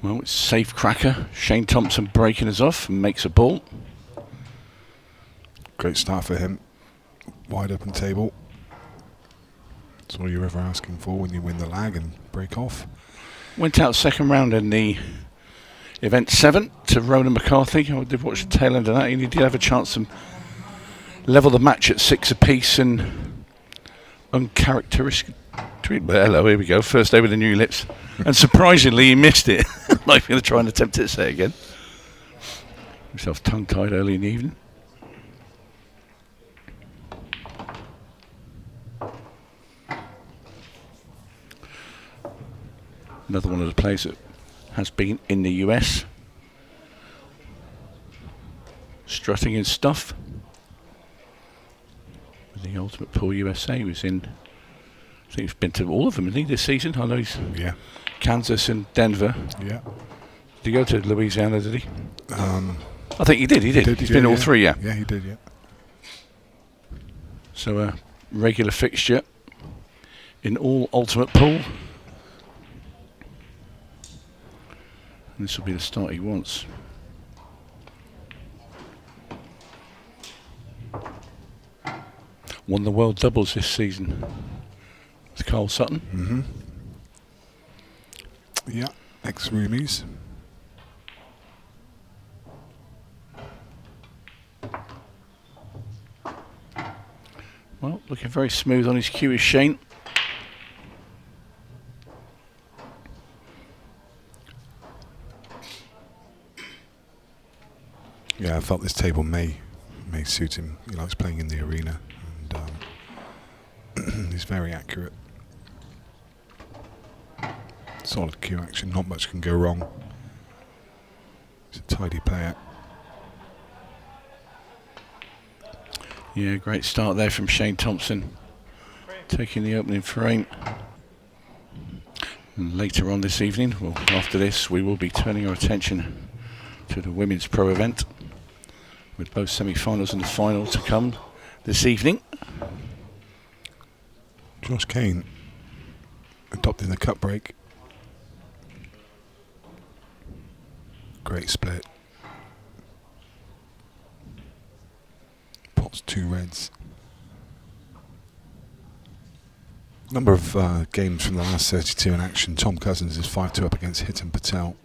Well, it's safe cracker. Shane Thompson breaking us off and makes a ball. Great start for him. Wide open table. That's all you're ever asking for when you win the lag and break off. Went out second round in the event 7 to Ronan McCarthy. I did watch the tail end of that. He did have a chance to level the match at 6 apiece and uncharacteristic. Hello, here we go. First day with the new lips. And surprisingly, he missed it. Like going to try and attempt to say it again. Himself tongue-tied early in the evening. Another one of the players that has been in the US. Strutting his stuff. With the Ultimate Pool USA, he was in... I think he's been to all of them, hasn't he, this season? I know he's Kansas and Denver. Yeah. Did he go to Louisiana, did he? I think he did. He's been all 3, yeah. Yeah, he did, yeah. So a regular fixture in all Ultimate Pool. And this will be the start he wants. Won the World Doubles this season. It's Carl Sutton. Mm-hmm. Yeah, ex-roomies. Well, looking very smooth on his cue is Shane. Yeah, I felt this table may suit him. He likes playing in the arena, and he's very accurate. Solid cue action, not much can go wrong. He's a tidy player. Yeah, great start there from Shane Thompson, taking the opening frame. And later on this evening, well, after this, we will be turning our attention to the Women's Pro event, with both semi-finals and the final to come this evening. Josh Kane adopting the cut break. Great split. Pots 2 reds. Number of games from the last 32 in action. Tom Cousins is 5-2 up against Hitan Patel.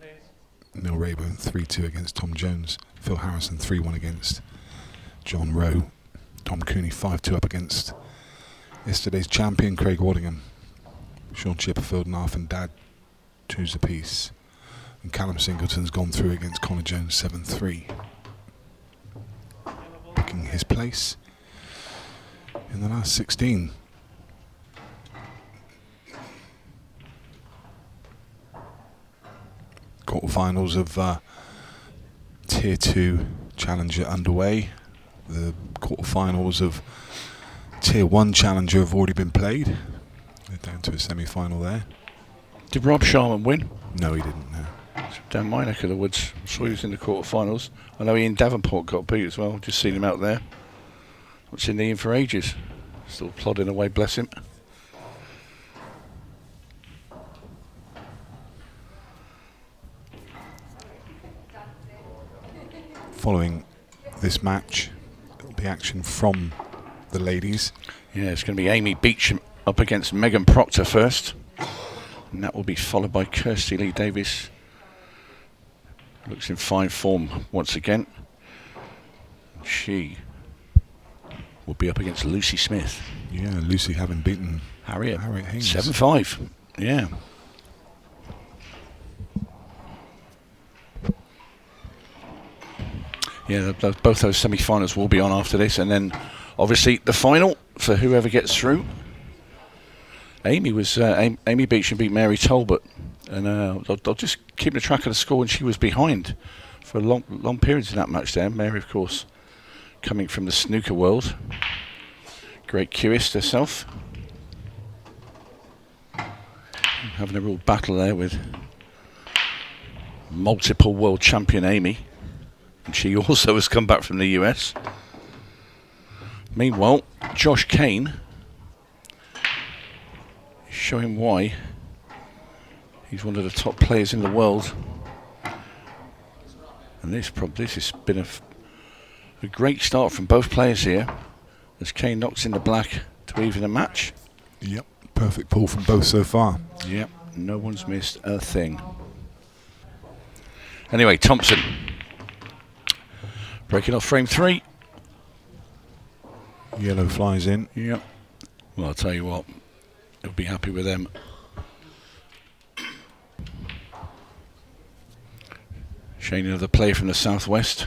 Neil Rayburn 3-2 against Tom Jones. Phil Harrison 3-1 against John Rowe. Tom Cooney 5-2 up against yesterday's champion Craig Waddingham. Sean Chipperfield and Arthur Dad 2s apiece. And Callum Singleton's gone through against Connor Jones 7-3. Picking his place in the last 16. Quarterfinals of Tier 2 Challenger underway. The quarterfinals of Tier 1 Challenger have already been played. They're down to a semi-final there. Did Rob Sharman win? No, he didn't, no. Down my neck of the woods. I saw he was in the quarterfinals. I know Ian Davenport got beat as well. I've just seen him out there. I've seen Ian for ages. Still plodding away, bless him. Following this match, there'll be action from the ladies. Yeah, it's going to be Amy Beecham up against Megan Proctor first. And that will be followed by Kirsty Lee Davis. Looks in fine form once again. She will be up against Lucy Smith. Yeah, Lucy having beaten Harriet Haynes. 7-5. Yeah. Yeah, both those semi-finals will be on after this, and then obviously the final for whoever gets through. Amy Beecham beat Mary Talbot, and I'll just keep the track of the score, and she was behind for long periods in that match there. Mary, of course, coming from the snooker world. Great cueist herself. Having a real battle there with multiple world champion Amy. And she also has come back from the US. Meanwhile, Josh Kane is showing why he's one of the top players in the world And this has been a great start from both players here, as Kane knocks in the black to even the match. Yep, perfect pull from both so far. Yep, no one's missed a thing. Anyway, Thompson breaking off frame 3. Yellow flies in. Yep. Well, I'll tell you what, he'll be happy with them. Shane, another play from the southwest.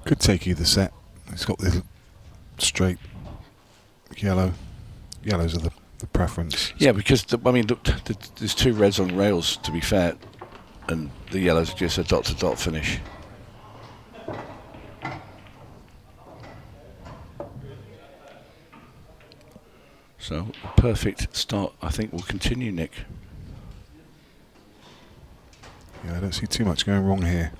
Could take either set. He's got the straight yellow. Yellows are the preference. Yeah, because there's 2 reds on rails, to be fair, and the yellows are just a dot-to-dot finish. So, a perfect start, I think, will continue, Nick. Yeah, I don't see too much going wrong here.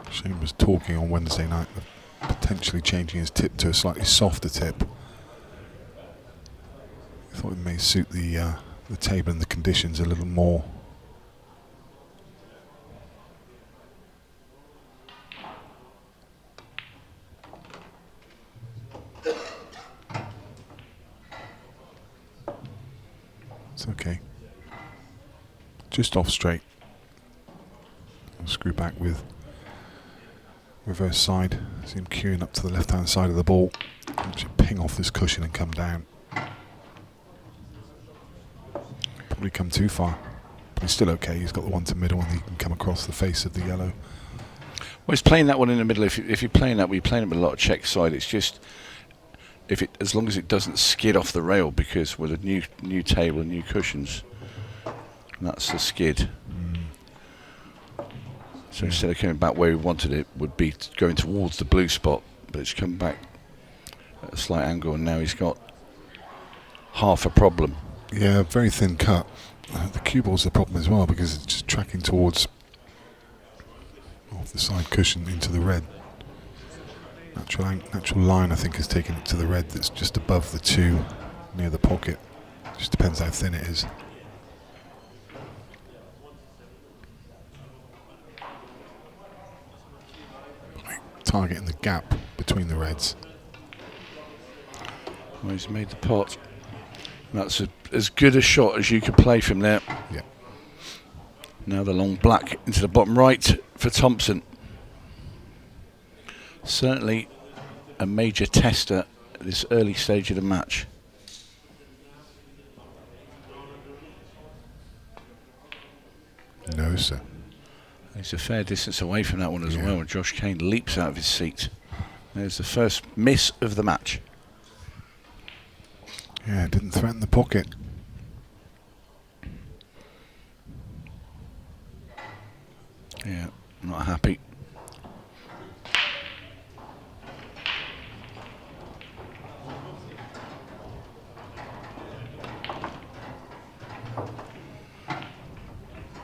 Shane was talking on Wednesday night of potentially changing his tip to a slightly softer tip. I thought it may suit the table and the conditions a little more. It's okay. Just off straight. I'll screw back with reverse side. See him queuing up to the left hand side of the ball. Should ping off this cushion and come down. Probably come too far. But he's still okay. He's got the one to middle and he can come across the face of the yellow. Well, he's playing that one in the middle. If you're playing that, we're playing it with a lot of check side. It's just as long as it doesn't skid off the rail, because with a new table and new cushions, that's the skid. So instead of coming back where we wanted it, would be going towards the blue spot, but it's come back at a slight angle, and now he's got half a problem. Yeah, very thin cut. The cue ball's the problem as well, because it's just tracking towards off the side cushion into the red. Natural line, I think, has taken it to the red. That's just above the 2 near the pocket. Just depends how thin it is. Targeting the gap between the reds. Well, he's made the pot. That's as good a shot as you could play from there. Yeah. Now the long black into the bottom right for Thompson. Certainly a major tester at this early stage of the match. No, sir. He's a fair distance away from that one as well, and Josh Kane leaps out of his seat. There's the first miss of the match. Yeah, didn't threaten the pocket. Yeah, not happy.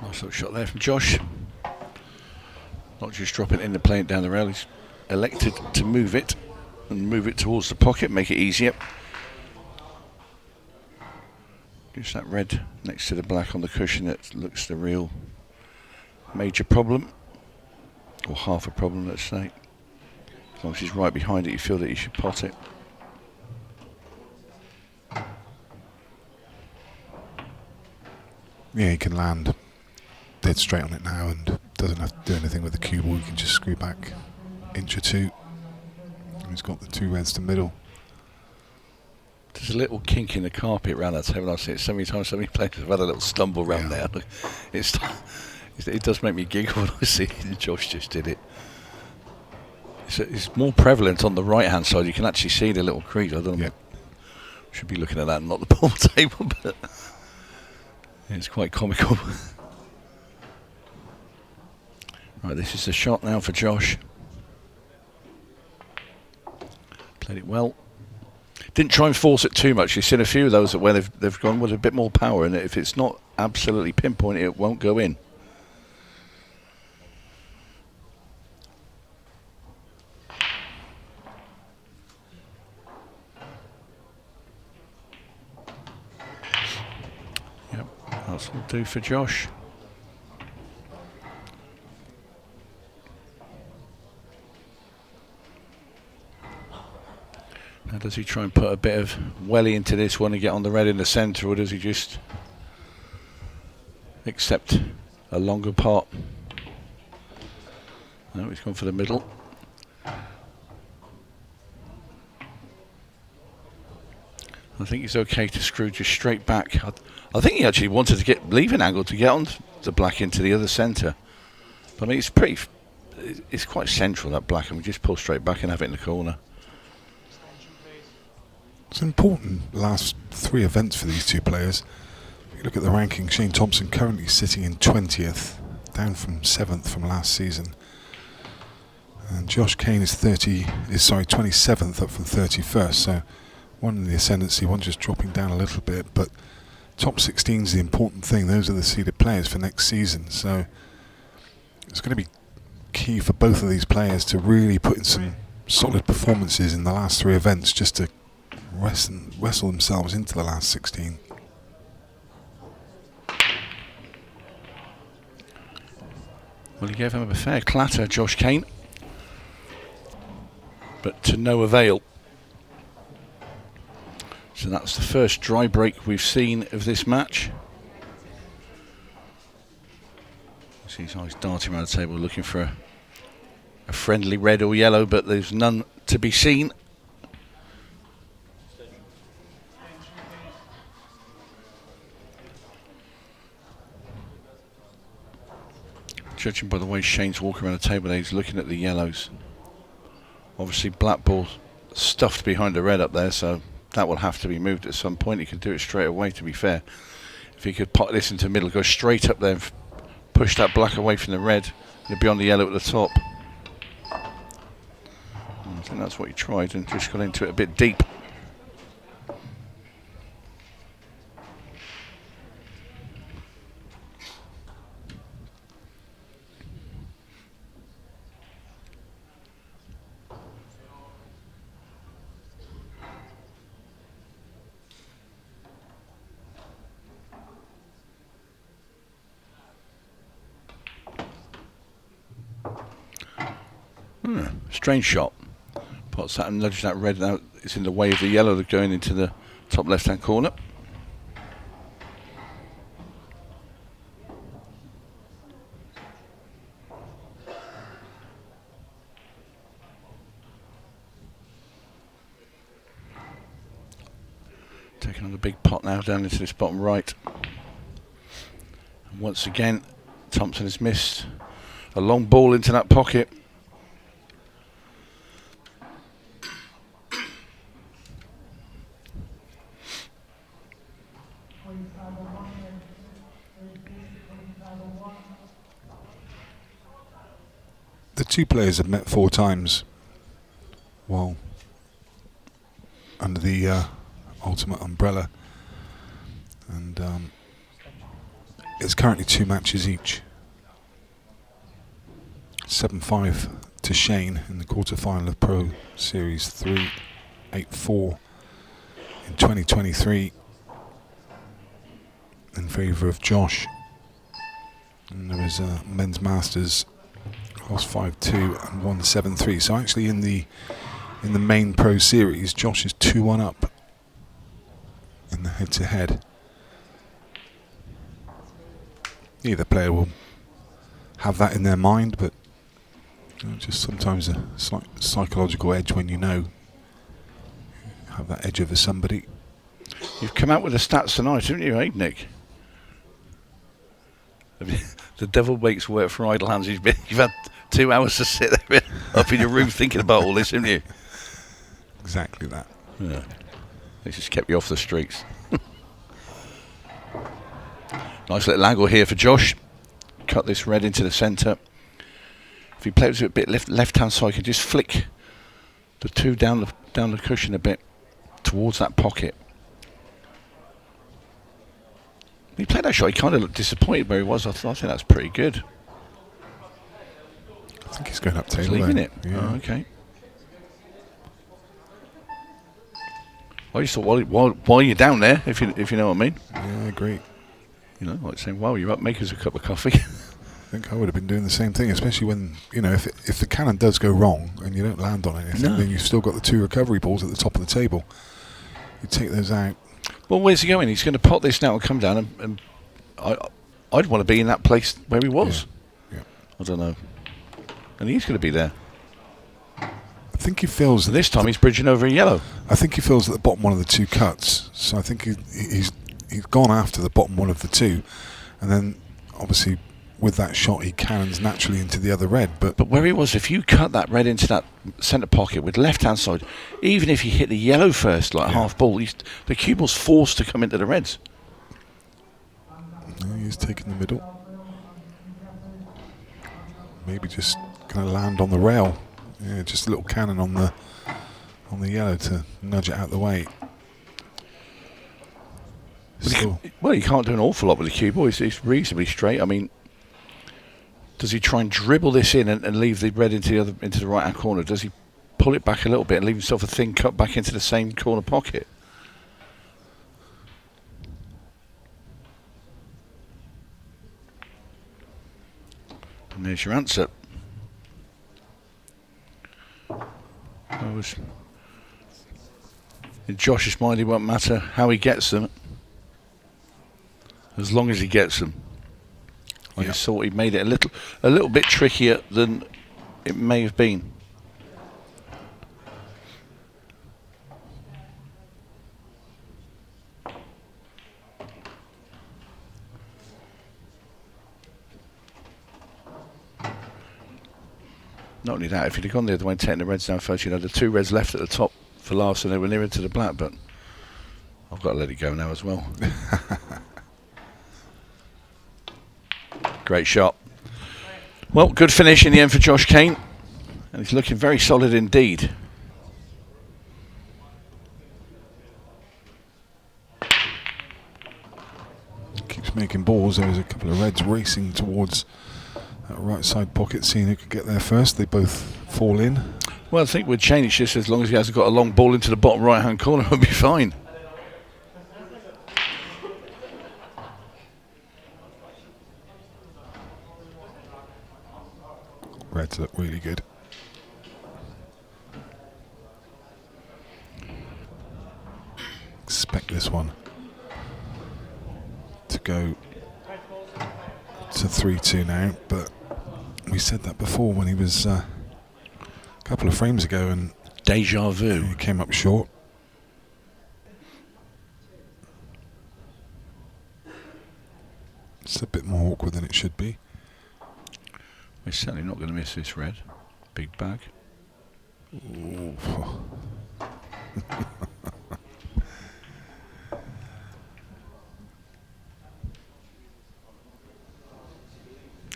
Nice little shot there from Josh. Not just dropping it in and playing it down the rail, he's elected to move it and move it towards the pocket, make it easier. Just that red next to the black on the cushion that looks the real major problem, or half a problem, let's say. As long as he's right behind it, you feel that you should pot it. Yeah, he can land dead straight on it now and doesn't have to do anything with the cue ball. He can just screw back inch or 2. He's got the 2 reds to middle. There's a little kink in the carpet around that table. I've seen it so many times, so many players have had a little stumble around there. It does make me giggle when I see it, and Josh just did it. It's more prevalent on the right hand side. You can actually see the little crease. I don't know. Should be looking at that and not the pool table, but it's quite comical. Right, this is the shot now for Josh. Played it well. Didn't try and force it too much. You've seen a few of those where they've gone with a bit more power, and if it's not absolutely pinpointed, it won't go in. That'll do for Josh. Now does he try and put a bit of welly into this one and get on the red in the centre, or does he just accept a longer pot? No, he's gone for the middle. I think he's okay to screw just straight back. I think he actually wanted to leave an angle to get on the black into the other centre. But I mean, it's quite central, that black, and we just pull straight back and have it in the corner. It's important last 3 events for these 2 players. If you look at the ranking, Shane Thompson currently sitting in 20th, down from 7th from last season. And Josh Kane is 27th, up from 31st. So one in the ascendancy, one just dropping down a little bit. But top 16 is the important thing. Those are the seeded players for next season. So it's going to be key for both of these players to really put in some solid performances in the last 3 events, just to wrestle themselves into the last 16. Well, he gave him a fair clatter, Josh Kane, but to no avail. So that's the first dry break we've seen of this match. See his eyes darting around the table looking for a friendly red or yellow, but there's none to be seen. Judging by the way Shane's walking around the table there, he's looking at the yellows. Obviously black ball stuffed behind the red up there, so that will have to be moved at some point. He can do it straight away, to be fair. If he could pot this into the middle, go straight up there and push that black away from the red, and be on the yellow at the top. I think that's what he tried, and just got into it a bit deep. Strange shot. Pots that and nudges that red out. It's in the way of the yellow that's going into the top left hand corner. Taking on the big pot now down into this bottom right. And once again, Thompson has missed a long ball into that pocket. The 2 players have met 4 times while under the ultimate umbrella, and it's currently 2 matches each. 7-5 to Shane in the quarterfinal of Pro Series 3, 8-4 in 2023 in favour of Josh. And there is a men's masters lost 5-2 and won 7-3. So actually in the main Pro Series, Josh is 2-1 up in the head-to-head. Either player will have that in their mind, but just sometimes a slight psychological edge when you have that edge over somebody. You've come out with the stats tonight, haven't you, Nick? The devil makes work for idle hands. You've had 2 hours to sit there up in your room thinking about all this, haven't you? Exactly that. Yeah. It's just kept you off the streets. Nice little angle here for Josh. Cut this red into the centre. If he plays it a bit left-hand side, he can just flick the 2 down the cushion a bit towards that pocket. He played that shot, he kind of looked disappointed where he was. I think that's pretty good. I think he's going up table. He's leaving it. Yeah. Oh, okay. I just thought while you're down there, if you know what I mean. Yeah, great You know, like saying, "Well, you're up. Make us a cup of coffee." I think I would have been doing the same thing, especially when, you know, if the cannon does go wrong and you don't land on anything, then you've still got the 2 recovery balls at the top of the table. You take those out. Well, where's he going? He's going to pot this now and come down, and I'd want to be in that place where he was. Yeah. I don't know. And he's going to be there. I think he feels this time he's bridging over a yellow. I think he feels at the bottom one of the 2 cuts. So I think he's gone after the bottom one of the 2, and then obviously with that shot he cannons naturally into the other red. But where he was, if you cut that red into that centre pocket with left hand side, even if you hit the yellow first, like half ball, the cue ball's forced to come into the reds. No, he's taking the middle. Maybe just going to land on the rail. Yeah, just a little cannon on the yellow to nudge it out the way. Well, you can't do an awful lot with the cue ball. It's reasonably straight. I mean, does he try and dribble this in and leave the red into the right hand corner? Does he pull it back a little bit and leave himself a thin cut back into the same corner pocket? And there's your answer. In Josh's mind, it won't matter how he gets them, as long as he gets them. I just thought he made it a little bit trickier than it may have been. Not only that, if he'd have gone the other way and taken the reds down first, you know, the 2 reds left at the top for last and they were nearer to the black, but I've got to let it go now as well. Great shot. Well, good finish in the end for Josh Kane, and he's looking very solid indeed. Keeps making balls. There was a couple of reds racing towards that right side pocket, seeing who could get there first. They both fall in. Well, I think with Shane, it's just as long as he hasn't got a long ball into the bottom right hand corner, he'll be fine. Reds look really good. Expect this one to go to 3-2 now, but we said that before when he was a couple of frames ago, and deja vu. He came up short. It's a bit more awkward than it should be. We're certainly not going to miss this red. Big bag.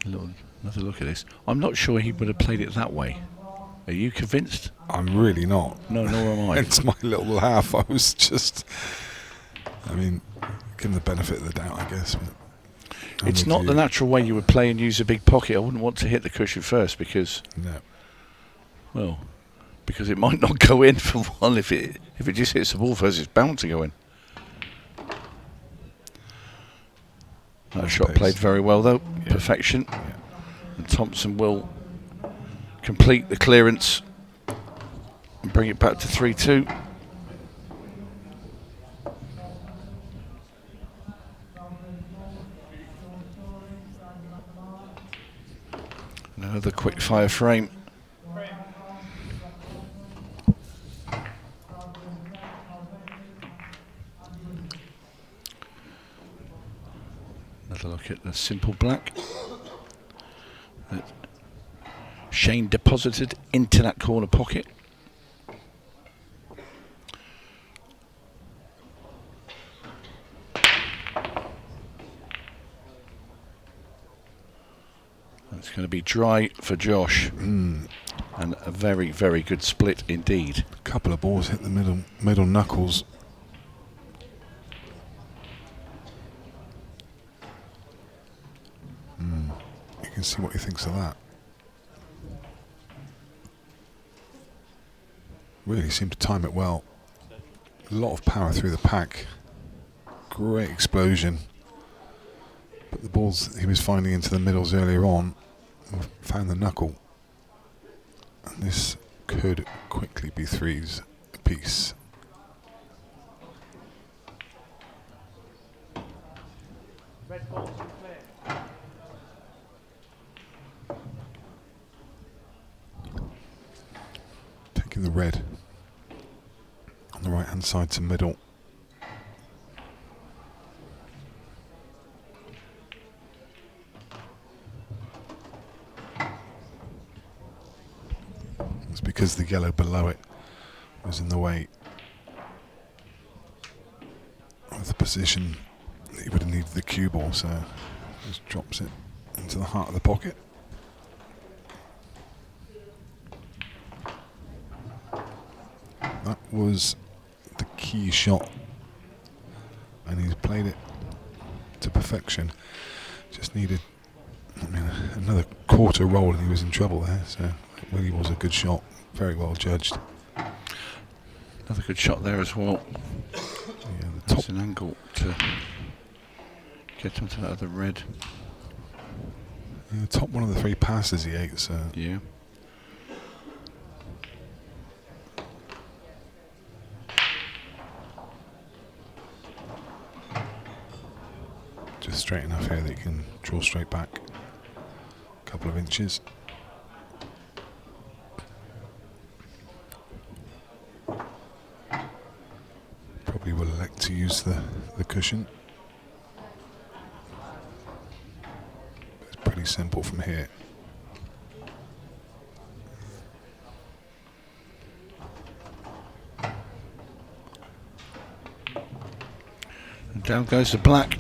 Another look at this. I'm not sure he would have played it that way. Are you convinced? I'm really not. No, nor am I. It's my little half. I was just... I mean, give him the benefit of the doubt, I guess. It's not the natural way you would play and use a big pocket. I wouldn't want to hit the cushion first because... No. Well, because it might not go in for one. If it just hits the ball first, it's bound to go in. That shot played very well, though. Yeah. Perfection. Yeah. And Thompson will complete the clearance and bring it back to 3-2. Another quick fire frame. Another look at the simple black that Shane deposited into that corner pocket. It's going to be dry for Josh, and a very, very good split indeed. A couple of balls hit the middle knuckles. You can see what he thinks of that. Really seemed to time it well. A lot of power through the pack. Great explosion. But the balls he was finding into the middles earlier on found the knuckle. And this could quickly be threes apiece. Red balls and clear. Taking the red on the right hand side to middle. It's because the yellow below it was in the way of the position that he would have needed the cue ball, so just drops it into the heart of the pocket. That was the key shot, and he's played it to perfection. Just needed, another quarter roll and he was in trouble there, so it really was a good shot, very well judged. Another good shot there as well. Yeah, the That's top, an angle to get onto that other red. yeah, top one of the three passes he ate, so Yeah. just straight enough here that you can draw straight back a couple of inches. Probably will elect to use the cushion. It's pretty simple from here. And down goes the black,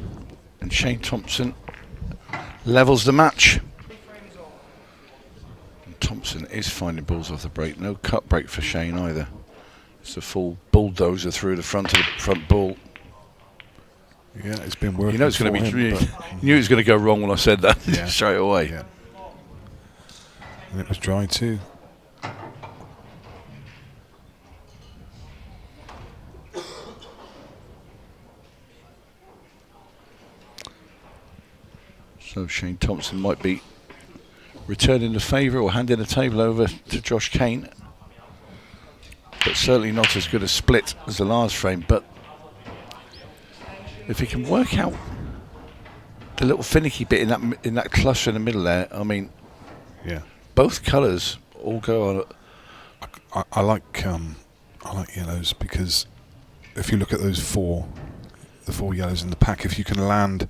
and Shane Thompson levels the match. And Thompson is finding balls off the break. No cut break for Shane either. It's a full bulldozer through the front of the front ball. Yeah, it's been working. You know it's going to be. for him, but Knew it was going to go wrong when I said that Yeah. straight away. yeah. And it was dry too. So Shane Thompson might be returning the favour or handing the table over to Josh Kane. But certainly not as good a split as the last frame. But if he can work out the little finicky bit in that cluster in the middle there, I mean, Yeah. both colours all go on. I like yellows because if you look at those the four yellows in the pack, if you can land,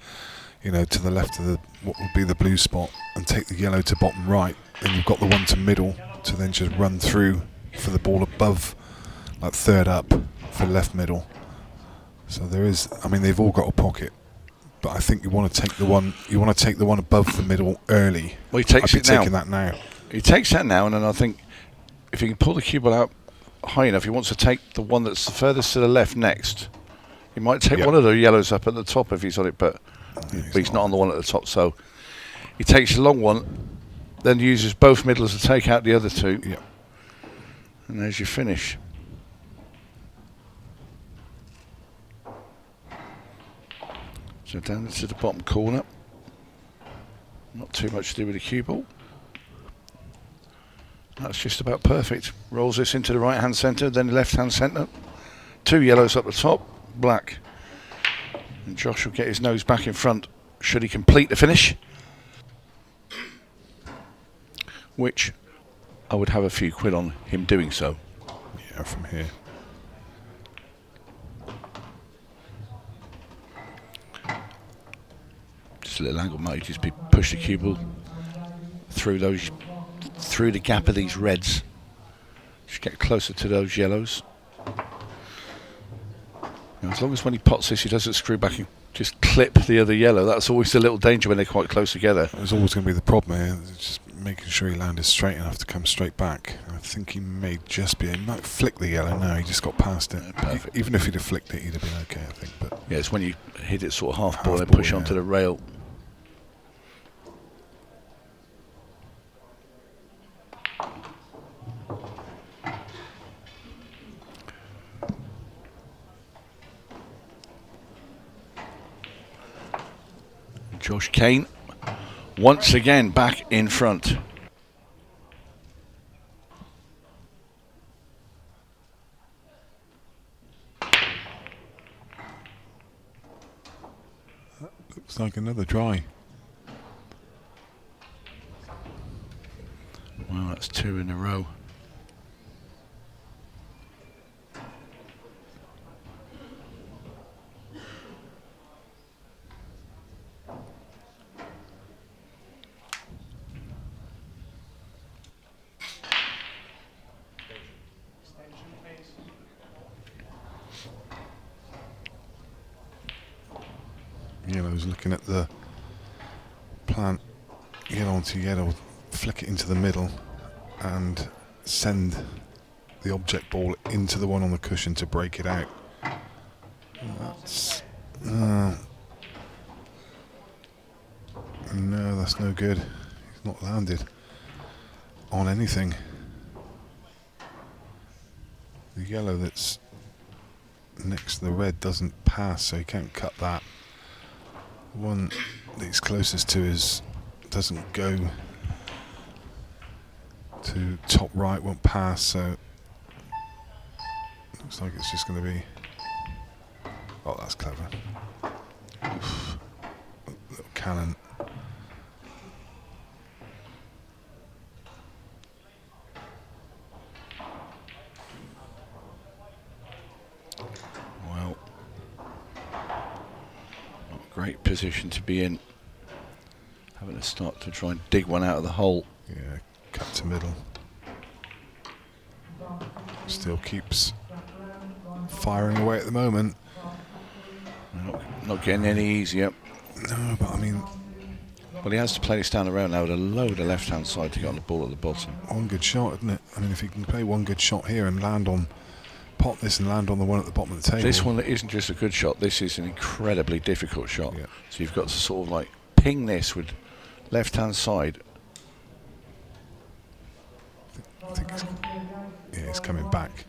to the left of what would be the blue spot and take the yellow to bottom right, then you've got the one to middle to then just run through for the ball above, like third up for left middle. So there is, they've all got a pocket, but I think you want to take the one above the middle early. Well, he takes I'd be it now. taking that now. He takes that now, and then I think if he can pull the cue ball out high enough, he wants to take the one that's the furthest to the left next. He might take Yep. one of the yellows up at the top if he's on it, but he's not on the one at the top. So he takes a long one, then uses both middles to take out the other two, Yeah. and there's your finish. So down to the bottom corner. Not too much to do with the cue ball. That's just about perfect. Rolls this into the right hand centre, then the left hand centre. Two yellows up the top, black. And Josh will get his nose back in front should he complete the finish. Which I would have a few quid on him doing so. Yeah, from here. Just a little angle might just be push the cue ball through the gap of these reds. Just get closer to those yellows. Now, as long as when he pots this he doesn't screw back and just clip the other yellow. That's always a little danger when they're quite close together. There's always going to be the problem here, just making sure he landed straight enough to come straight back. I think he may just be, he might flick the yellow. No, he just got past it. Perfect. Even if he'd have flicked it, he'd have been okay, I think. But Yeah, it's when you hit it sort of half ball and Half ball, push onto yeah. the rail. Josh Kane once again back in front. Looks like another try. Well, that's 2 in a row. Yellow's looking at the plant. Yellow onto yellow, flick it into the middle and send the object ball into the one on the cushion to break it out. That's no, that's no good. He's not landed on anything. The yellow that's next to the red doesn't pass, so he can't cut that. The one that he's closest to doesn't go to top right, won't pass, so looks like it's just going to be. Oh, that's clever. Oof. Little cannon. Well, not a great position to be in. Having to start to try and dig one out of the hole. Yeah, cut to middle. Still keeps firing away at the moment. Not getting any easier. No, but I mean, Well, he has to play this down the round now with a load of left-hand side to get on the ball at the bottom. one good shot, isn't it? I mean, if he can play one good shot here and land on, pot this and land on the one at the bottom of the table. This one isn't just a good shot, this is an incredibly difficult shot. Yeah. So you've got to sort of like ping this with left-hand side. I think it's coming back.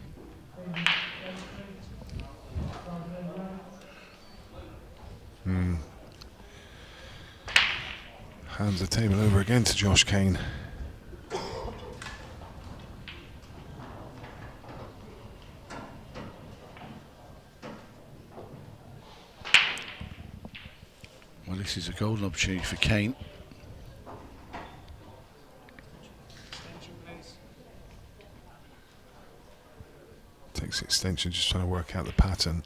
Hands the table over again to Josh Kane. Well, this is a golden opportunity for Kane. Takes extension, just trying to work out the pattern.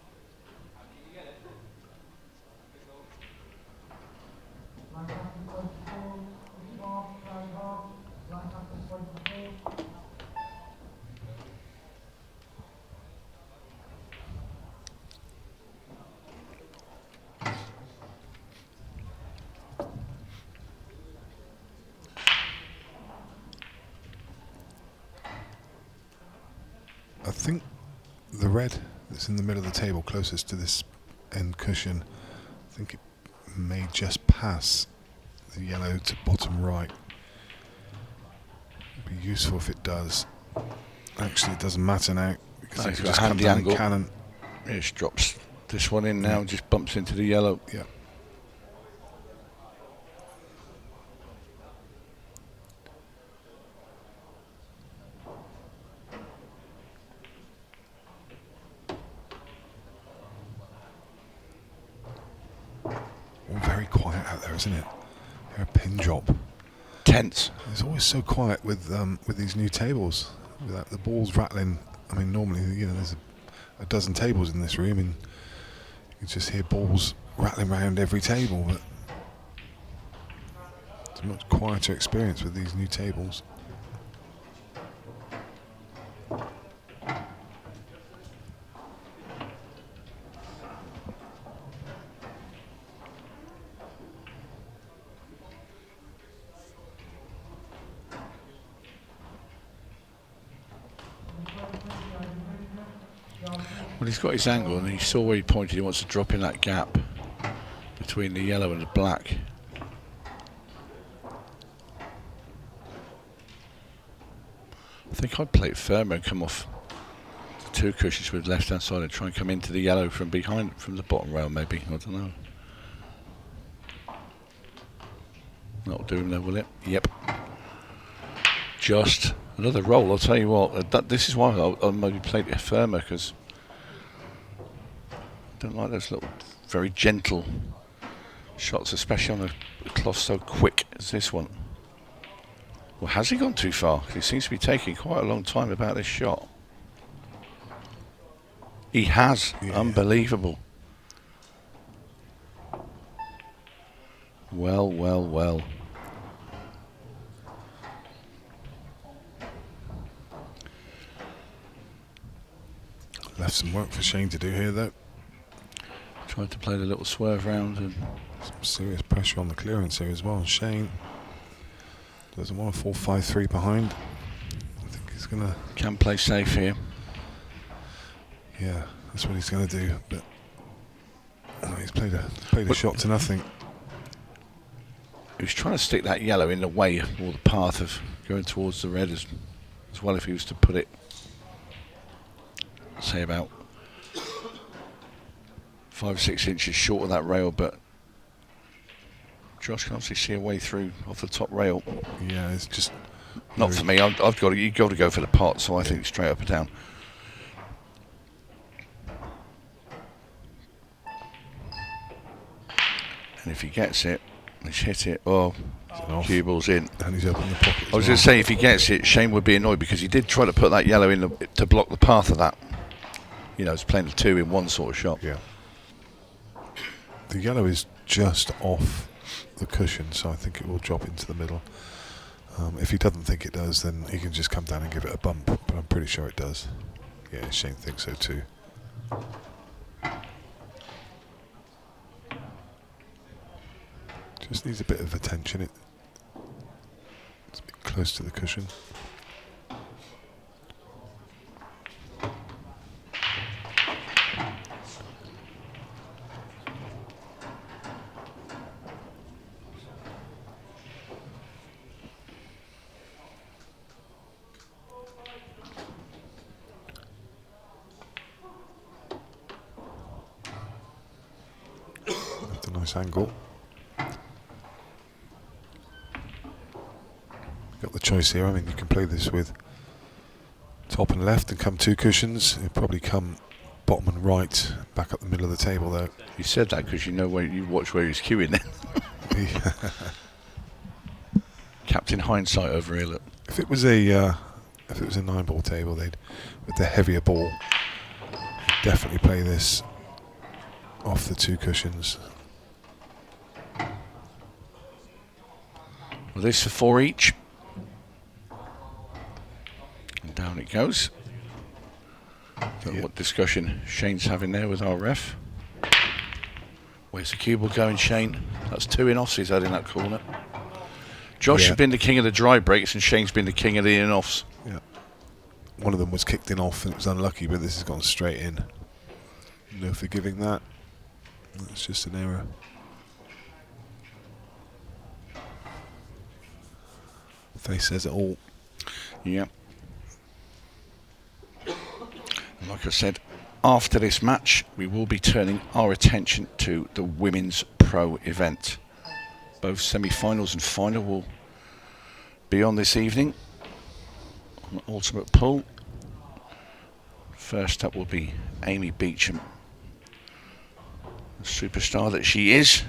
I think the red that's in the middle of the table closest to this end cushion, I think it may just pass the yellow to bottom right. It'd be useful if it does. Actually, it doesn't matter now because it He's can got just a come handy down angle. and cannon. He just drops this one in now and just bumps into the yellow. Yeah. Very quiet out there, isn't it? They're a pin drop. Tense. It's always so quiet with these new tables. Without the balls rattling. I mean, normally there's a dozen tables in this room, and you just hear balls rattling around every table. But it's a much quieter experience with these new tables. Well, he's got his angle, and he saw where he pointed. He wants to drop in that gap between the yellow and the black. I think I'd play it firmer and come off the 2 cushions with left-hand side and try and come into the yellow from behind, from the bottom rail maybe. I don't know. That'll do him there, will it? Yep. Just another roll. I'll tell you what. This is why I'll maybe play it firmer, because I don't like those little, very gentle shots, especially on a cloth so quick as this one. Well, has he gone too far? He seems to be taking quite a long time about this shot. He has. Yeah. Unbelievable. Well, well, well. Left some work for Shane to do here, though. Tried to play the little swerve round and some serious pressure on the clearance here as well. Shane doesn't want to fall 5-3 behind. I think he's gonna can play safe here. Yeah, that's what he's gonna do. But he's played a shot to nothing. He was trying to stick that yellow in the way or the path of going towards the red as well. If he was to put it, say, about 5 or 6 inches short of that rail, but Josh can obviously see a way through off the top rail. Yeah, it's just not for me. You've got to go for the pot, so I think straight up and down. And if he gets it, he's hit it. Oh, cue ball's in. And he's opened the pocket. I was going to say, if he gets it, Shane would be annoyed, because he did try to put that yellow in to block the path of that. You know, it's playing the 2 in 1 sort of shot. Yeah. The yellow is just off the cushion, so I think it will drop into the middle. If he doesn't think it does, then he can just come down and give it a bump, but I'm pretty sure it does. Yeah, Shane thinks so too. Just needs a bit of attention. It's a bit close to the cushion. That's a nice angle. Got the choice here. I mean, you can play this with top and left and come 2 cushions. It'll probably come bottom and right, back up the middle of the table though. You said that because you know where you watch where he's queuing then. Captain Hindsight over here. Look. If it was a 9-ball table, they'd, with the heavier ball, definitely play this off the 2 cushions. Well, this for 4 each. And down it goes. What discussion Shane's having there with our ref. Where's the cue ball going, Shane? That's 2 in-offs he's had in that corner. Josh has been the king of the dry breaks and Shane's been the king of the in-offs. Yeah. One of them was kicked in off and it was unlucky, but this has gone straight in. No forgiving that. That's just an error. Face says it all. Yeah. Like I said, after this match, we will be turning our attention to the Women's Pro event. Both semi-finals and final will be on this evening on Ultimate Pool. First up will be Amy Beecham, the superstar that she is.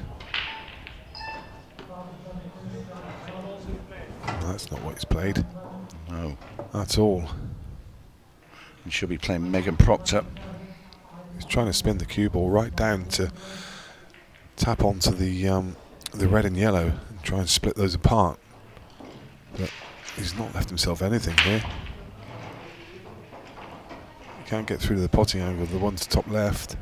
That's not what he's played. No. At all. And she'll be playing Megan Proctor. He's trying to spin the cue ball right down to tap onto the red and yellow and try and split those apart. But he's not left himself anything here. He can't get through to the potting angle, the one to top left.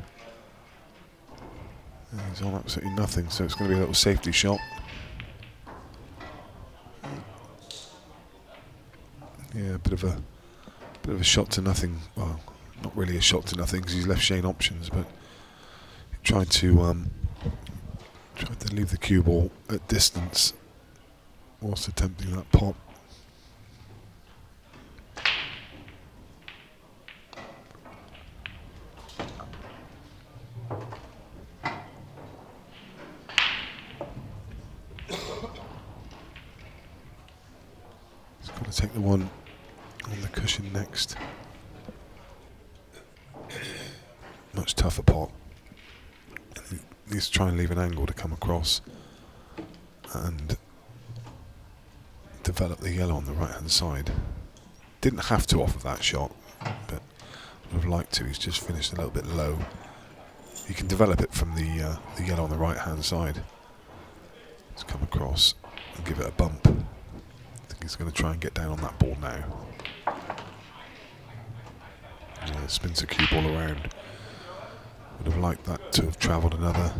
And he's on absolutely nothing, so it's going to be a little safety shot. Yeah, a bit of a shot to nothing. Well, not really a shot to nothing because he's left Shane options, but he tried to leave the cue ball at distance whilst attempting that pop. take the one on the cushion next. Much tougher pot. He needs to try and leave an angle to come across and develop the yellow on the right hand side. Didn't have to off of that shot, but would have liked to. He's just finished a little bit low. You can develop it from the yellow on the right hand side. Let's come across and give it a bump. I think he's going to try and get down on that ball now. Yeah, spins the cue ball around. Would have liked that to have travelled another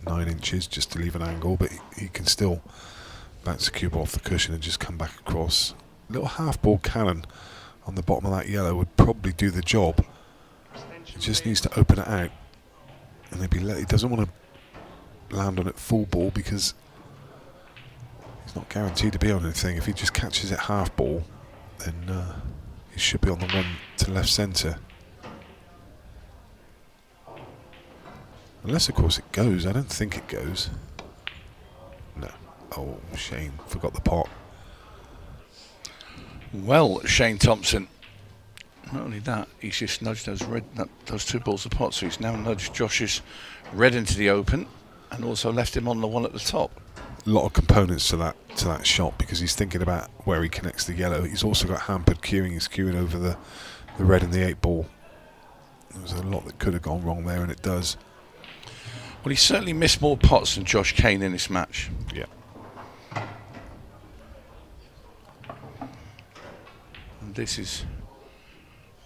9 inches just to leave an angle, but he can still bounce the cue ball off the cushion and just come back across. Little half ball cannon on the bottom of that yellow would probably do the job. He just needs to open it out, and he doesn't want to land on it full ball because he's not guaranteed to be on anything. If he just catches it half ball, then he should be on the run to left centre. Unless, of course, it goes. I don't think it goes. No. Oh, Shane forgot the pot. Well, Shane Thompson, not only that, he's just nudged those 2 balls apart, so he's now nudged Josh's red into the open and also left him on the one at the top. A lot of components to that shot because he's thinking about where he connects the yellow. He's also got hampered cueing. He's cueing over the red and the 8 ball. There's a lot that could have gone wrong there, and it does. Well, he certainly missed more pots than Josh Kane in this match. Yeah. And this is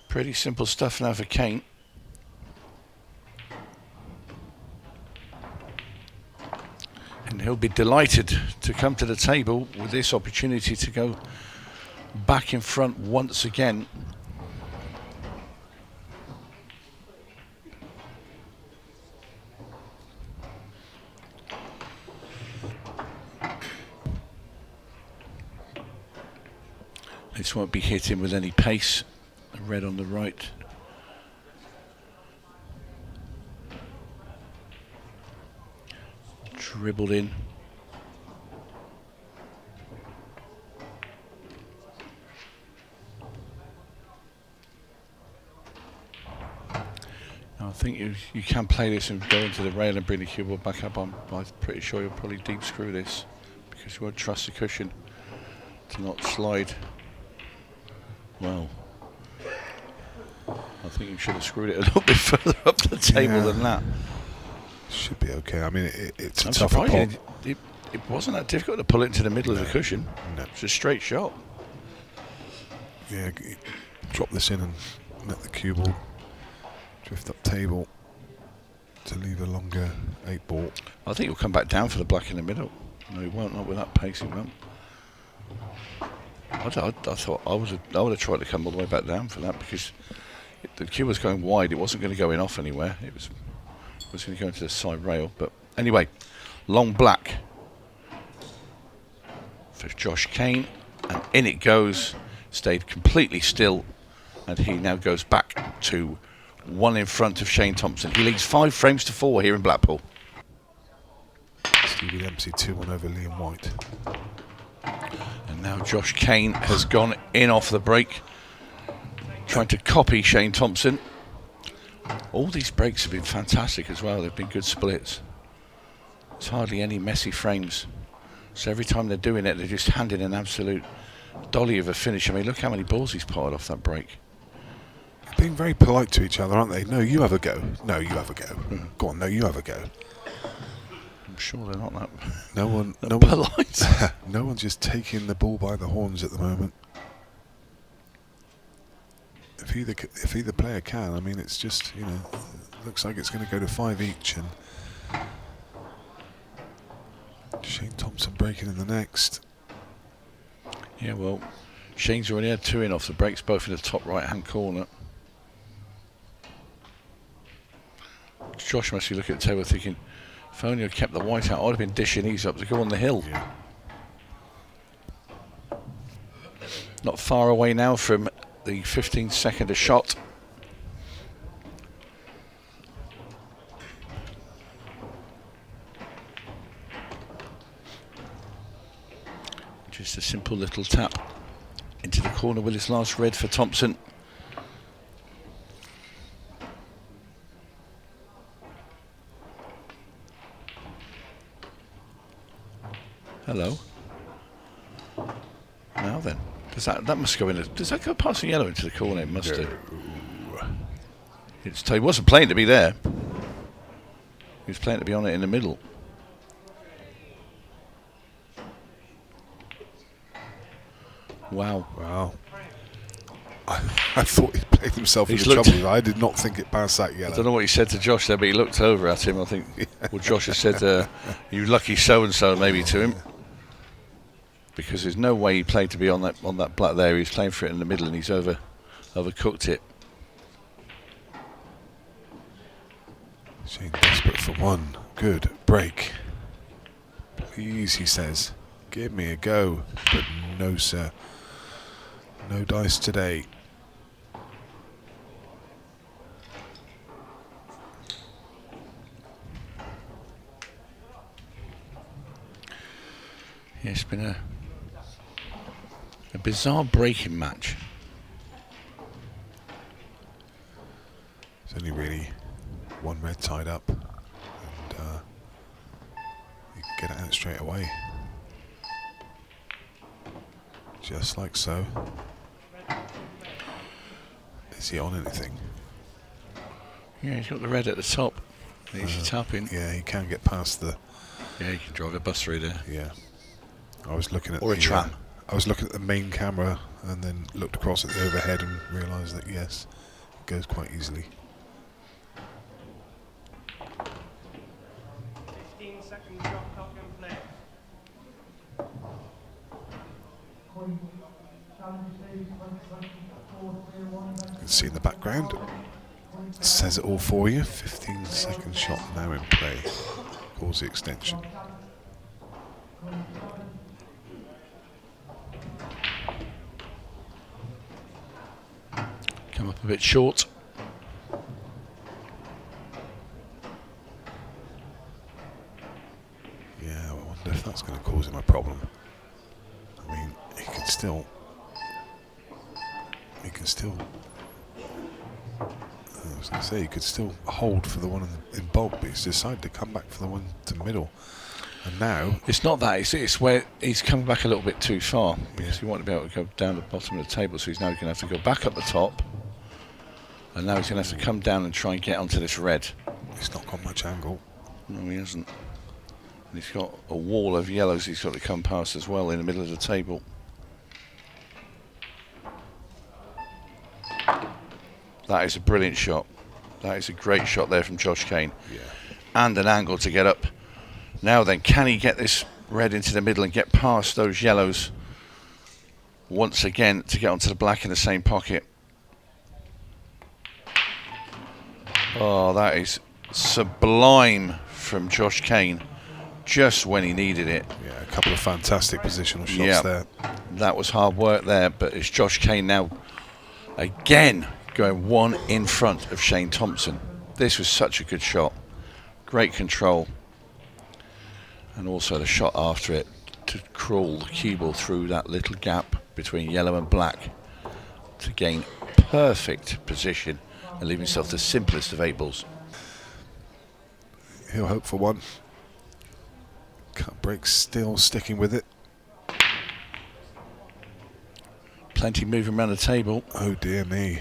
pretty simple stuff now for Kane. And he'll be delighted to come to the table with this opportunity to go back in front once again. This won't be hitting with any pace. The red on the right. Dribbled in. Now I think you can play this and go into the rail and bring the cue ball back up. I'm pretty sure you'll probably deep screw this because you won't trust the cushion to not slide. Well, I think you should have screwed it a little bit further up the table than that. Should be okay. I mean, it's a I'm tough surprised pot. it wasn't that difficult to pull it into the middle of the cushion. No. It's a straight shot. Yeah, drop this in and let the cue ball drift up table to leave a longer 8 ball. I think he'll come back down for the black in the middle. No, he won't. Not with that pace, he won't. I thought I would have tried to come all the way back down for that because the cue was going wide. It wasn't going to go in off anywhere. It was going to go into the side rail. But anyway, long black for Josh Kane, and in it goes. Stayed completely still, and he now goes back to 1 in front of Shane Thompson. He leads 5 frames to 4 here in Blackpool. Stevie Dempsey 2-1 over Liam White. And now Josh Kane has gone in off the break, trying to copy Shane Thompson. All these breaks have been fantastic as well. They've been good splits. There's hardly any messy frames. So every time they're doing it, they're just handing an absolute dolly of a finish. I mean, look how many balls he's piled off that break. Being very polite to each other, aren't they? No, you have a go. No, you have a go. Go on, no, you have a go. I'm sure they're not that No polite. No one's just taking the ball by the horns at the moment. If either player can, I mean, it's just, looks like it's going to go to 5 each, and Shane Thompson breaking in the next. Yeah, well, Shane's already had 2 in off the breaks, both in the top right-hand corner. Josh must be looking at the table thinking, if only I'd kept the white out, I'd have been dishing these up to go on the hill. Yeah. Not far away now from the 15-second shot. Just Just a simple little tap into the corner with his last red for Thompson. Hello. Now then, does that must go in? Does that go past the yellow into the corner? It must do. He wasn't playing to be there. He was playing to be on it in the middle. Wow. Wow. I thought he'd played himself into trouble. I did not think it passed that yellow. I don't know what he said to Josh there, but he looked over at him. I think well, Josh has said, "You lucky so-and-so," maybe to him, because there's no way he played to be on that black there. He was playing for it in the middle, and he's overcooked it. Shane desperate for one. Good break. Please, he says, give me a go. But no, sir. No dice today. Yeah, it's been a bizarre breaking match. It's only really one red tied up, and you can get it out straight away. Just like so. Is he on anything? Yeah, he's got the red at the top. He's tapping. Yeah, he can get past the... Yeah, he can drive a bus through there. Yeah. I was looking at or a tram. I was looking at the main camera and then looked across at the overhead and realised that yes, it goes quite easily. 15-second shot clock in play. You can see in the background. It says it all for you. 15-second shot now in play. Calls the extension. Come up a bit short. Yeah, I wonder if that's going to cause him a problem. I mean, he can still... I was going to say, he could still hold for the one in bulk, but he's decided to come back for the one to middle. And now... It's not that, it's where he's coming back a little bit too far, because he wanted to be able to go down the bottom of the table, so he's now going to have to go back up the top, and now he's going to have to come down and try and get onto this red. He's not got much angle. No, he hasn't. And he's got a wall of yellows he's got to come past as well in the middle of the table. That is a brilliant shot. That is a great shot there from Josh Kane. Yeah. And an angle to get up. Now then, can he get this red into the middle and get past those yellows once again to get onto the black in the same pocket? Oh, that is sublime from Josh Kane, just when he needed it. Yeah, a couple of fantastic positional shots there. That was hard work there, but it's Josh Kane now again going one in front of Shane Thompson. This was such a good shot. Great control. And also the shot after it to crawl the cue ball through that little gap between yellow and black to gain perfect position and leave himself the simplest of 8 balls. He'll hope for one. Cut break still sticking with it. Plenty moving around the table. Oh dear me.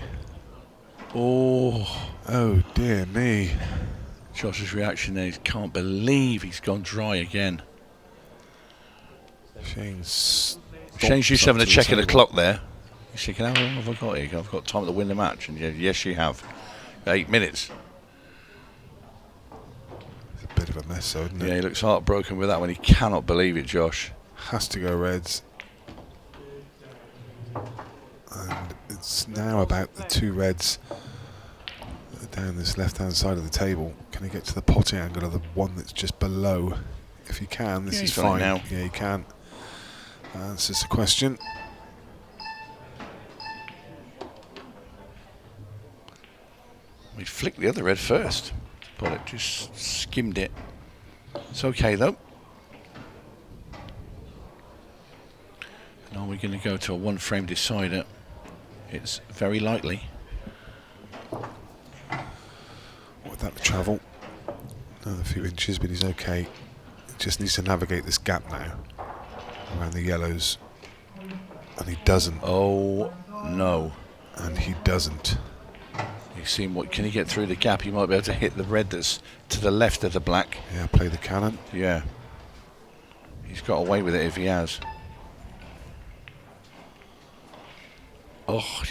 Oh dear me. Josh's reaction there, he can't believe he's gone dry again. Shane's just having a check of the clock there. He's thinking, how long have I got here? I've got time to win the match. And yes, you have. 8 minutes. It's a bit of a mess, though, isn't it? Yeah, he looks heartbroken with that one. He cannot believe it, Josh. Has to go reds. And it's now about the 2 reds down this left-hand side of the table. Can he get to the potty angle of the one that's just below? If he can, this is fine. Now. Yeah, he can. Answers the question. He flicked the other red first, but it just skimmed it. It's okay though. we're going to go to a one-frame decider. It's very likely. With that travel, another few inches, but he's okay. He just needs to navigate this gap now around the yellows, and he doesn't. Oh no! And he doesn't. You've seen what? Can he get through the gap? He might be able to hit the red that's to the left of the black. Yeah, play the cannon. Yeah. He's got away with it if he has. Oh,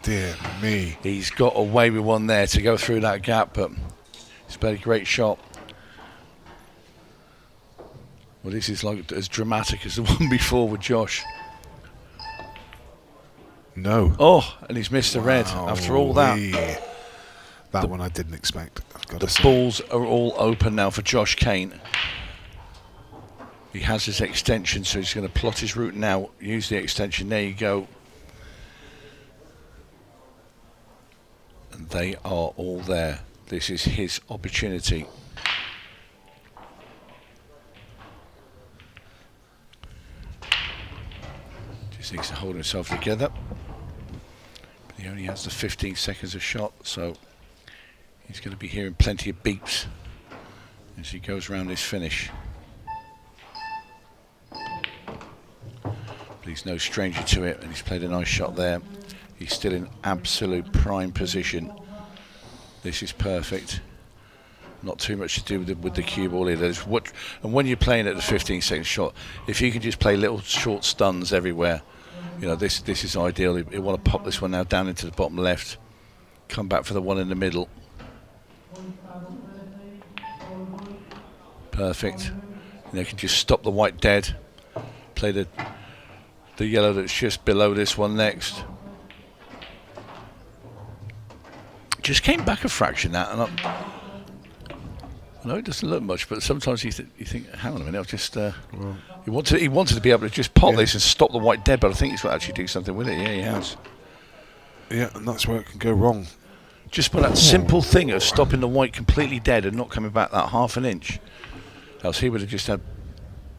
dear me. He's got away with one there to go through that gap, but it's been a great shot. Well, this is like as dramatic as the one before with Josh. No. Oh, and he's missed the red after all that. That one I didn't expect. I've got to The say. balls are all open now for Josh Kane. He has his extension, so he's going to plot his route now. Use the extension. There you go. And they are all there. This is his opportunity. Just needs to hold himself together. But he only has the 15 seconds of shot, so he's going to be hearing plenty of beeps as he goes around his finish. But he's no stranger to it, and he's played a nice shot there. He's still in absolute prime position. This is perfect. Not too much to do with the cue ball either. And when you're playing at the 15-second shot, if you can just play little short stuns everywhere, you know, this is ideal. You want to pop this one now down into the bottom left. Come back for the one in the middle. Perfect. And they can just stop the white dead. Play the yellow that's just below this one next. Just came back a fraction that, and I know it doesn't look much, but sometimes you think, hang on a minute, I've just he wanted to be able to just pop this and stop the white dead, but I think he's got to actually do something with it. Yeah, he has. Yeah, and that's where it can go wrong. Just by that simple thing of stopping the white completely dead and not coming back that half an inch. Else he would have just had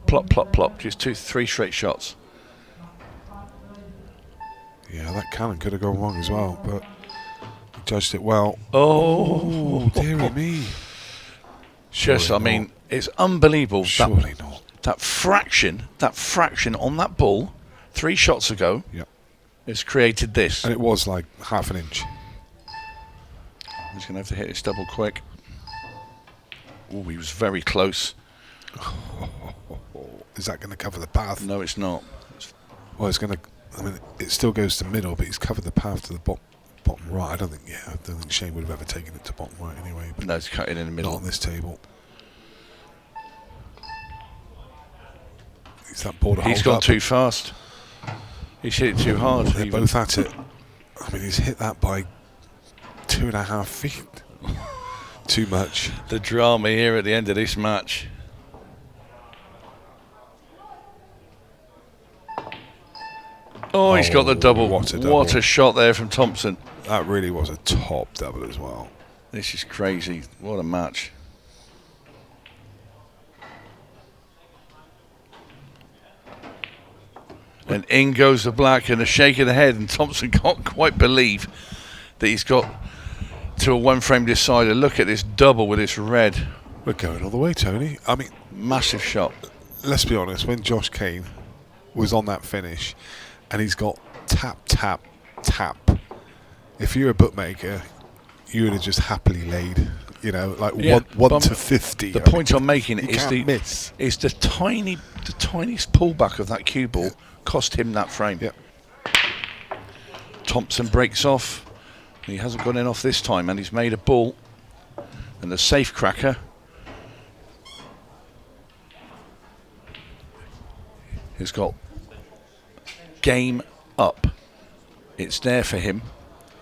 plop, plop, plop, just 2-3 straight shots. Yeah, that cannon could have gone wrong as well, but he judged it well. Oh, dearie me. Just, I mean, it's unbelievable. Surely not. That fraction on that ball 3 shots ago has created this. And it was like half an inch. He's going to have to hit this double quick. Oh, he was very close. Is that going to cover the path? No, it's not. Well, it's going to. I mean, it still goes to middle, but he's covered the path to the bottom right. I don't think Shane would have ever taken it to bottom right anyway. But no, it's cut it in the middle. Not on this table. Is that border? He's gone too fast. He's hit it too hard. They're both at it. I mean, he's hit that by 2.5 feet. Too much. The drama here at the end of this match. Oh, he's got the double. What a double. What a shot there from Thompson. That really was a top double as well. This is crazy. What a match. And in goes the black and a shake of the head, and Thompson can't quite believe that he's got to a one-frame decider. Look at this double with this red. We're going all the way, Tony. I mean, massive shot. Let's be honest, when Josh Kane was on that finish and he's got tap, tap, tap, if you're a bookmaker, you would have just happily laid, you know, like one to 50. The point I'm making is the tiniest pullback of that cue ball cost him that frame. Yep. Thompson breaks off. He hasn't gone in off this time, and he's made a ball. And the safe cracker has got game up. It's there for him.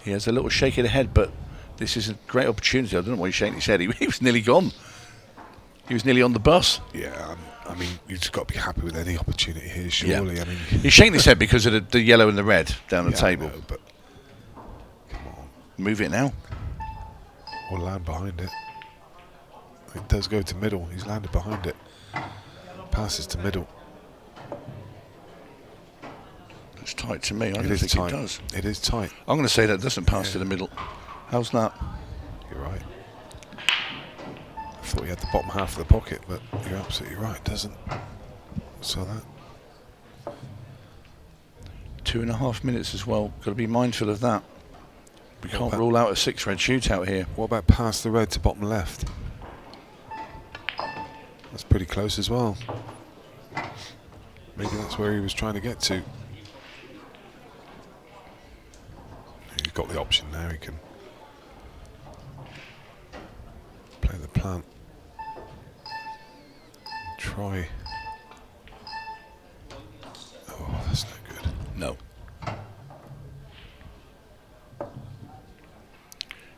He has a little shake of the head, but this is a great opportunity. I don't know why he's shaking his head. He was nearly gone. He was nearly on the bus. Yeah, I mean, you've just got to be happy with any opportunity here, surely. Yeah. I mean, he's shaking his head because of the yellow and the red down the table. I know, but come on. Move it now. Or land behind it. It does go to middle. He's landed behind it. Passes to middle. It's tight to me. I don't It is think tight. it does. It is tight. I'm going to say that doesn't pass to the middle. How's that? You're right. I thought you had the bottom half of the pocket, but you're absolutely right. It doesn't. So that. 2.5 minutes as well. Got to be mindful of that. We can't about- rule out a 6-red shootout here. What about past the red to bottom left? That's pretty close as well. Maybe that's where he was trying to get to. He's got the option now. He can play the plant. Try. Oh, that's not good. No.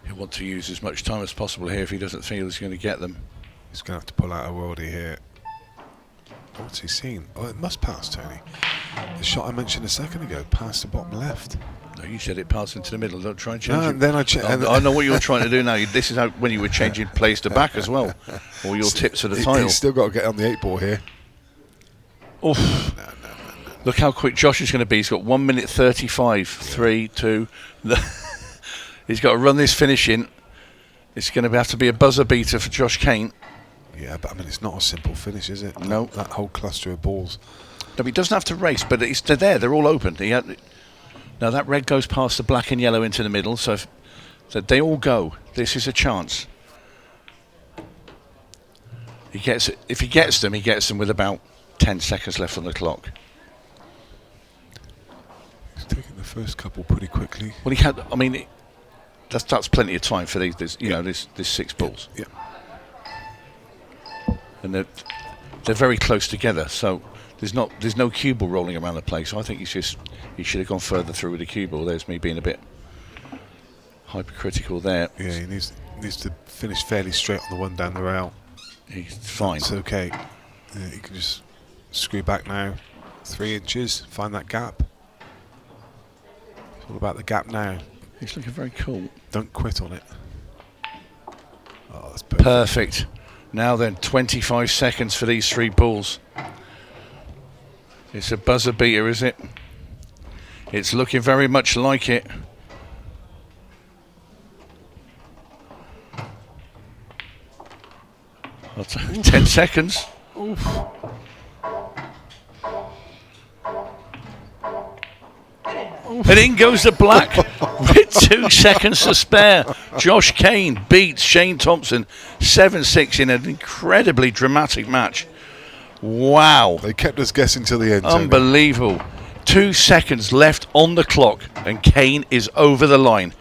He'll want to use as much time as possible here if he doesn't feel he's going to get them. He's going to have to pull out a worldie here. What's he seen? Oh, it must pass, Tony. The shot I mentioned a second ago, past the bottom left. No, you said it passed into the middle. Don't try and change No, it. and then I know what you're trying to do now. This is how, when you were changing plays to back as well. Or your tips of the title. He's still got to get on the 8 ball here. Oof. Look how quick Josh is going to be. He's got 1 minute 35. 3, 2. He's got to run this finish in. It's going to have to be a buzzer beater for Josh Kane. Yeah, but I mean, it's not a simple finish, is it? No. That whole cluster of balls. No, he doesn't have to race, but they're there. They're all open. Now that red goes past the black and yellow into the middle, so they all go. This is a chance. If he gets them, he gets them with about 10 seconds left on the clock. He's taking the first couple pretty quickly. Well, he had. I mean, that's plenty of time for these. This 6 balls. Yeah. And they're very close together, so there's no cue ball rolling around the place. So I think he should have gone further through with the cue ball. There's me being a bit hypercritical there. Yeah, he needs to finish fairly straight on the one down the rail. He's fine. It's okay. Yeah, he can just screw back now. 3 inches, find that gap. It's all about the gap now. He's looking very cool. Don't quit on it. Oh, that's perfect. Perfect. Now then, 25 seconds for these 3 balls. It's a buzzer beater, is it? It's looking very much like it. I'll 10 seconds. Oof. And in goes the black with 2 seconds to spare. Josh Kane beats Shane Thompson 7-6 in an incredibly dramatic match. Wow. They kept us guessing till the end. Tony. Unbelievable. 2 seconds left on the clock and Kane is over the line.